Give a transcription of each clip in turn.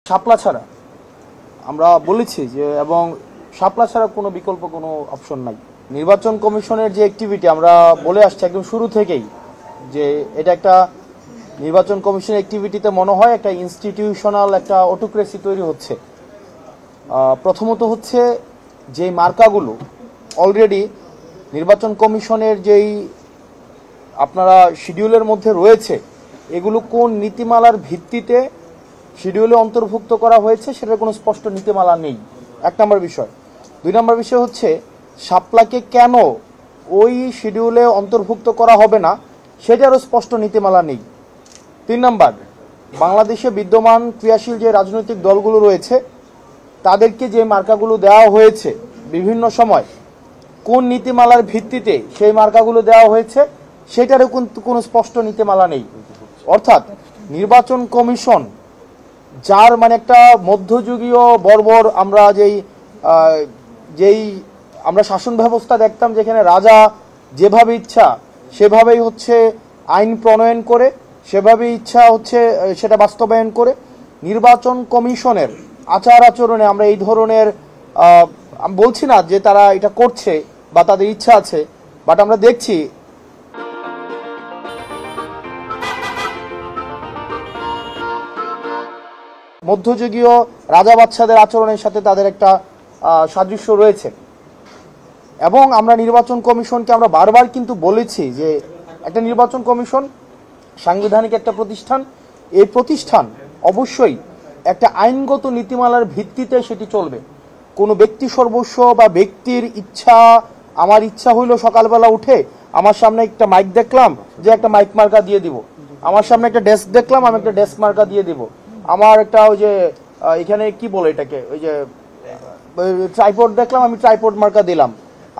শাপলা ছাড়া আমরা বলেছি যে, এবং শাপলা ছাড়া কোনো বিকল্প কোনো অপশন নাই। নির্বাচন কমিশনের যে অ্যাক্টিভিটি আমরা বলে আসছি একদম শুরু থেকেই, যে এটা একটা নির্বাচন কমিশনের অ্যাক্টিভিটিতে মনে হয় একটা ইনস্টিটিউশনাল একটা অটোক্রেসি তৈরি হচ্ছে। প্রথমত হচ্ছে যে মার্কাগুলো অলরেডি নির্বাচন কমিশনের যেই আপনারা শিডিউলের মধ্যে রয়েছে, এগুলো কোন নীতিমালার ভিত্তিতে শিডিউলে অন্তর্ভুক্ত করা হয়েছে সেটার কোনো স্পষ্ট নীতিমালা নেই, এক নম্বর বিষয়। দুই নম্বর বিষয় হচ্ছে শাপলাকে কেন ওই শিডিউলে অন্তর্ভুক্ত করা হবে না সেটারও স্পষ্ট নীতিমালা নেই। তিন নম্বর, বাংলাদেশে বিদ্যমান ক্রিয়াশীল যে রাজনৈতিক দলগুলো রয়েছে তাদেরকে যে মার্কাগুলো দেওয়া হয়েছে বিভিন্ন সময়, কোন নীতিমালার ভিত্তিতে সেই মার্কাগুলো দেওয়া হয়েছে সেটারও কিন্তু কোনো স্পষ্ট নীতিমালা নেই। অর্থাৎ নির্বাচন কমিশন যার মানে একটা মধ্যযুগীয় বর্বর আমরা যেই আমরা শাসন ব্যবস্থা দেখতাম, যেখানে রাজা যেভাবে ইচ্ছা সেভাবেই হচ্ছে আইন প্রণয়ন করে, সেভাবে ইচ্ছা হচ্ছে সেটা বাস্তবায়ন করে, নির্বাচন কমিশনের আচার আচরণে আমরা এই ধরনের আমি বলছি না যে তারা এটা করছে বা তাদের ইচ্ছা আছে, বাট আমরা দেখছি মধ্যযুগীয় রাজা বাদশাদের আচরণের সাথে তাদের একটা সাদৃশ্য রয়েছে। এবং আমরা নির্বাচন কমিশনকে আমরা বারবার কিন্তু বলেছি যে একটা নির্বাচন কমিশন সাংবিধানিক একটা প্রতিষ্ঠান, এই প্রতিষ্ঠান অবশ্যই একটা আইনগত নীতিমালার ভিত্তিতে সেটি চলবে। কোনো ব্যক্তি সর্বস্ব বা ব্যক্তির ইচ্ছা, আমার ইচ্ছা হইলো সকালবেলা উঠে আমার সামনে একটা মাইক দেখলাম যে একটা মাইক মার্কা দিয়ে দিব, আমার সামনে একটা ডেস্ক দেখলাম আমি একটা ডেস্ক মার্কা দিয়ে দিব, আমার একটা ওই যে এখানে কি বলে এটাকে ওই যে ট্রাইপড দেখলাম আমি ট্রাইপড মার্কা দিলাম,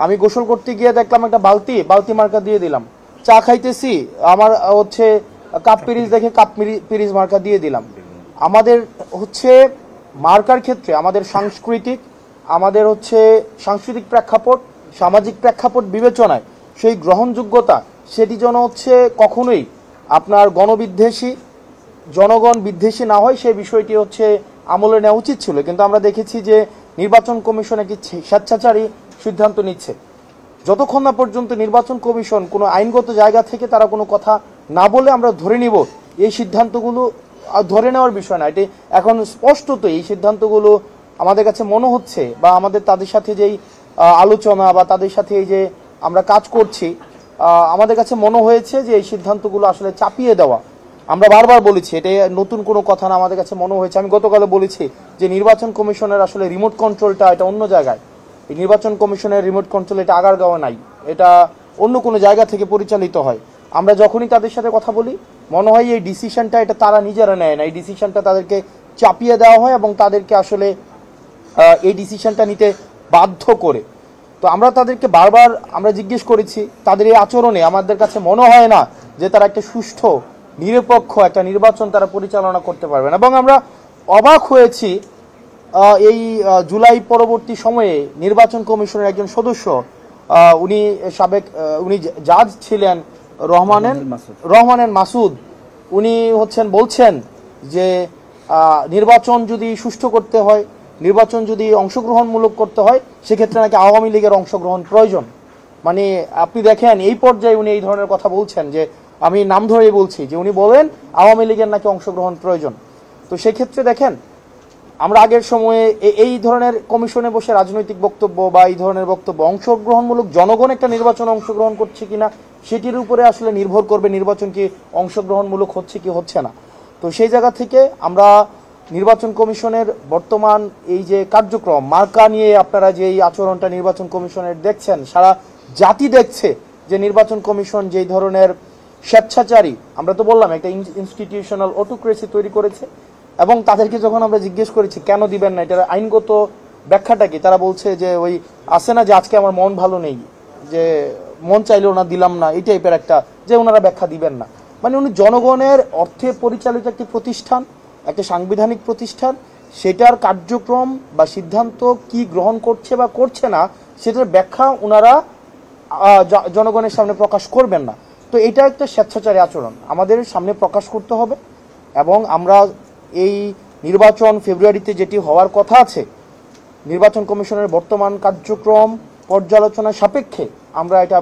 আমি গোসল করতে গিয়ে দেখলাম একটা বালতি মার্কা দিয়ে দিলাম, চা খাইতেছি আমার হচ্ছে কাপ পিরিজ দেখে কাপ পিরিজ মার্কা দিয়ে দিলাম। আমাদের হচ্ছে মার্কার ক্ষেত্রে আমাদের সাংস্কৃতিক প্রেক্ষাপট, সামাজিক প্রেক্ষাপট বিবেচনায় সেই গ্রহণযোগ্যতা সেটি যেন হচ্ছে কখনোই আপনার গণবিদ্বেষী, জনগণ বিদ্বেষী না হয়, সেই বিষয়টি হচ্ছে আমলে নেওয়া উচিত ছিল। কিন্তু আমরা দেখেছি যে নির্বাচন কমিশন একটি স্বেচ্ছাচারী সিদ্ধান্ত নিচ্ছে। যতক্ষণ না পর্যন্ত নির্বাচন কমিশন কোনো আইনগত জায়গা থেকে তারা কোনো কথা না বলে আমরা ধরে নিব এই সিদ্ধান্তগুলো ধরে নেওয়ার বিষয় না, এটি এখন স্পষ্টত এই সিদ্ধান্তগুলো আমাদের কাছে মনে হচ্ছে বা আমাদের তাদের সাথে যেই আলোচনা বা তাদের সাথে এই যে আমরা কাজ করছি, আমাদের কাছে মনে হয়েছে যে এই সিদ্ধান্তগুলো আসলে চাপিয়ে দেওয়া। আমরা বারবার বলেছি এটা নতুন কোনো কথা না, আমাদের কাছে মনে হয়েছে, আমি গতকালও বলেছি যে নির্বাচন কমিশনের আসলে রিমোট কন্ট্রোলটা এটা অন্য জায়গায়। এই নির্বাচন কমিশনের রিমোট কন্ট্রোল এটা আগারগাঁওয়ে নাই, এটা অন্য কোনো জায়গা থেকে পরিচালিত হয়। আমরা যখনই তাদের সাথে কথা বলি মনে হয় এই ডিসিশনটা এটা তারা নিজেরা নেয় না, এই ডিসিশনটা তাদেরকে চাপিয়ে দেওয়া হয় এবং তাদেরকে আসলে এই ডিসিশনটা নিতে বাধ্য করে। তো আমরা তাদেরকে বারবার আমরা জিজ্ঞেস করেছি, তাদের এই আচরণে আমাদের কাছে মনে হয় না যে তারা একটা সুষ্ঠু নিরপেক্ষ একটা নির্বাচন তারা পরিচালনা করতে পারবেন। এবং আমরা অবাক হয়েছি এই জুলাই পরবর্তী সময়ে নির্বাচন কমিশনের একজন সদস্য, উনি জাজ ছিলেন রহমানের মাসুদ, উনি বলছেন যে নির্বাচন যদি সুষ্ঠু করতে হয়, নির্বাচন যদি অংশগ্রহণমূলক করতে হয় সেক্ষেত্রে নাকি আওয়ামী লীগের অংশগ্রহণ প্রয়োজন। মানে আপনি দেখেন এই পর্যায়ে উনি এই ধরনের কথা বলছেন, যে আমি নাম ধরেই বলছি যে উনি বলেন আওয়ামী লীগের নাকি অংশগ্রহণ প্রয়োজন। তো সেক্ষেত্রে দেখেন আমরা আগের সময়ে এই ধরনের কমিশনে বসে রাজনৈতিক বক্তব্য বা এই ধরনের বক্তব্য অংশগ্রহণমূলক, জনগণ একটা নির্বাচনে অংশগ্রহণ করছে কিনা সেটির উপরে আসলে নির্ভর করবে নির্বাচন কি অংশগ্রহণমূলক হচ্ছে কি হচ্ছে না। তো সেই জায়গা থেকে আমরা নির্বাচন কমিশনের বর্তমান এই যে কার্যক্রম, মার্কা নিয়ে আপনারা যে এই আচরণটা নির্বাচন কমিশনের দেখছেন, সারা জাতি দেখছে যে নির্বাচন কমিশন যেই ধরনের স্বেচ্ছাচারী, আমরা তো বললাম একটা ইনস্টিটিউশনাল অটোক্রেসি তৈরি করেছে। এবং তাদেরকে যখন আমরা জিজ্ঞেস করেছি কেন দিবেন না, এটার আইনগত ব্যাখ্যাটা কি, তারা বলছে যে ওই আসে না যে আজকে আমার মন ভালো নেই, যে মন চাইলেও না দিলাম না, এই টাইপের একটা, যে ওনারা ব্যাখ্যা দিবেন না। মানে উনি জনগণের অর্থে পরিচালিত একটি প্রতিষ্ঠান, একটা সাংবিধানিক প্রতিষ্ঠান, সেটার কার্যক্রম বা সিদ্ধান্ত কি গ্রহণ করছে বা করছে না সেটার ব্যাখ্যা ওনারা জনগণের সামনে প্রকাশ করবেন না। তো এটা একটা স্বেচ্ছাচারী আচরণ আমাদের সামনে প্রকাশ করতে হবে। এবং আমরা এই নির্বাচন ফেব্রুয়ারিতে যেটি হওয়ার কথা আছে, নির্বাচন কমিশনের বর্তমান কার্যক্রম পর্যালোচনা সাপেক্ষে আমরা এটা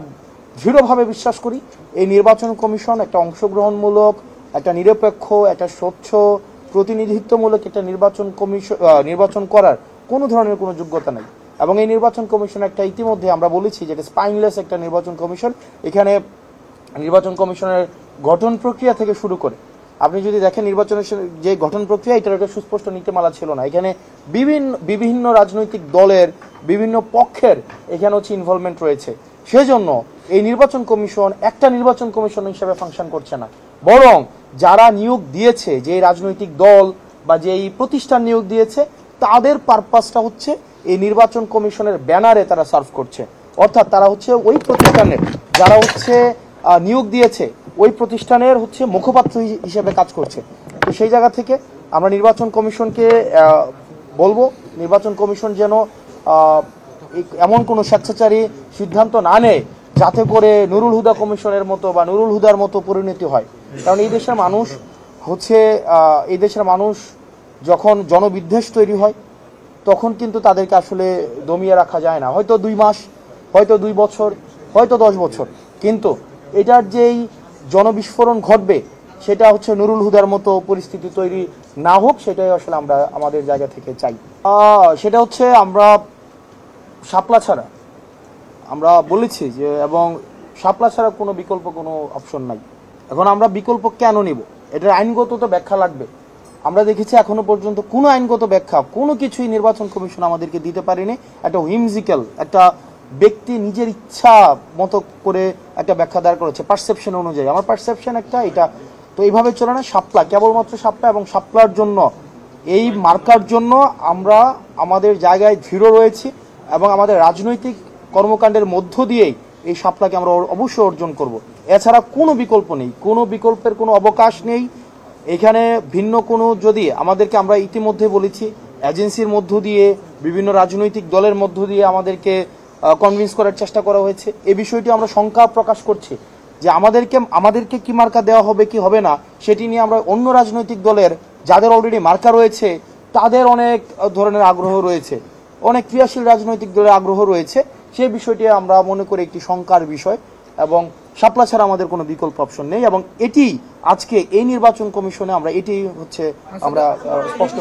দৃঢ়ভাবে বিশ্বাস করি এই নির্বাচন কমিশন একটা অংশগ্রহণমূলক, একটা নিরপেক্ষ, একটা স্বচ্ছ, প্রতিনিধিত্বমূলক একটা নির্বাচন করার কোনো ধরনের কোনো যোগ্যতা নেই। এবং এই নির্বাচন কমিশন একটা ইতিমধ্যে আমরা বলেছি যে এটা স্পাইনলেস একটা নির্বাচন কমিশন। এখানে নির্বাচন কমিশনের গঠন প্রক্রিয়া থেকে শুরু করে আপনি যদি দেখেন নির্বাচনের যে গঠন প্রক্রিয়া, এটার একটা সুস্পষ্ট নীতিমালা ছিল না। এখানে বিভিন্ন রাজনৈতিক দলের বিভিন্ন পক্ষের এখানে হচ্ছে ইনভলভমেন্ট রয়েছে। সেজন্য এই নির্বাচন কমিশন একটা নির্বাচন কমিশন হিসেবে ফাংশন করছে না, বরং যারা নিয়োগ দিয়েছে, যে রাজনৈতিক দল বা যেই প্রতিষ্ঠান নিয়োগ দিয়েছে, তাদের পারপাসটা হচ্ছে এই নির্বাচন কমিশনের ব্যানারে তারা সার্ভ করছে। অর্থাৎ তারা হচ্ছে ওই প্রতিষ্ঠানের, যারা হচ্ছে নিয়োগ দিয়েছে, ওই প্রতিষ্ঠানের হচ্ছে মুখপাত্র হিসেবে কাজ করছে। তো সেই জায়গা থেকে আমরা নির্বাচন কমিশনকে বলবো, নির্বাচন কমিশন যেন এমন কোনো স্বেচ্ছাচারী সিদ্ধান্ত না নেয় যাতে করে নুরুল হুদা কমিশনের মতো বা নুরুল হুদার মতো পরিণতি হয়। কারণ এই দেশের মানুষ হচ্ছে এই দেশের মানুষ যখন জনবিদ্বেষ তৈরি হয় তখন কিন্তু তাদেরকে আসলে দমিয়ে রাখা যায় না। হয়তো 2 মাস, হয়তো 2 বছর, হয়তো 10 বছর, কিন্তু এটার যেই জনবিস্ফোরণ ঘটবে সেটা হচ্ছে নুরুল হুদার মতো পরিস্থিতি তৈরি না হোক, সেটাই আসলে আমরা আমাদের জায়গা থেকে চাই। সেটা হচ্ছে আমরা শাপলা ছাড়া, আমরা বলেছি যে, এবং শাপলা ছাড়া কোনো বিকল্প কোনো অপশন নাই। এখন আমরা বিকল্প কেন নিব, এটার আইনগত তো ব্যাখ্যা লাগবে। আমরা দেখেছি এখনো পর্যন্ত কোনো আইনগত ব্যাখ্যা কোনো কিছুই নির্বাচন কমিশন আমাদেরকে দিতে পারেনি। একটা হুইমজিক্যাল, একটা ব্যক্তি নিজের ইচ্ছা মতো করে একটা ব্যাখ্যা দাঁড় করেছে পারসেপশন অনুযায়ী। আমার পারসেপশন একটা, এটা তো এইভাবে চলে না। শাপলা, কেবলমাত্র শাপলা, এবং শাপলার জন্য, এই মার্কার জন্য আমরা আমাদের জায়গায় দৃঢ় রয়েছি এবং আমাদের রাজনৈতিক কর্মকাণ্ডের মধ্য দিয়েই এই শাপলাকে আমরা অবশ্যই অর্জন করব। এছাড়া কোনো বিকল্প নেই, কোনো বিকল্পের কোনো অবকাশ নেই। এখানে ভিন্ন কোনো, যদি আমাদেরকে, আমরা ইতিমধ্যে বলেছি, এজেন্সির মধ্য দিয়ে, বিভিন্ন রাজনৈতিক দলের মধ্য দিয়ে আমাদেরকে কনভিন্স করার চেষ্টা করা হয়েছে। এই বিষয়টি আমরা শঙ্কা প্রকাশ করছি যে আমাদেরকে কি মার্কা দেওয়া হবে কি হবে না, সেটি নিয়ে আমরা অন্য রাজনৈতিক দলের যাদের অলরেডি মার্কা রয়েছে তাদের অনেক ধরনের আগ্রহ রয়েছে, অনেক ক্রিয়াশীল রাজনৈতিক দলের আগ্রহ রয়েছে। সেই বিষয়টি আমরা মনে করি একটি শঙ্কার বিষয়, এবং শাপলা ছাড়া আমাদের কোনো বিকল্প অপশন নেই। এবং এটি আজকে এই নির্বাচন কমিশনে আমরা এটি হচ্ছে আমরা স্পষ্ট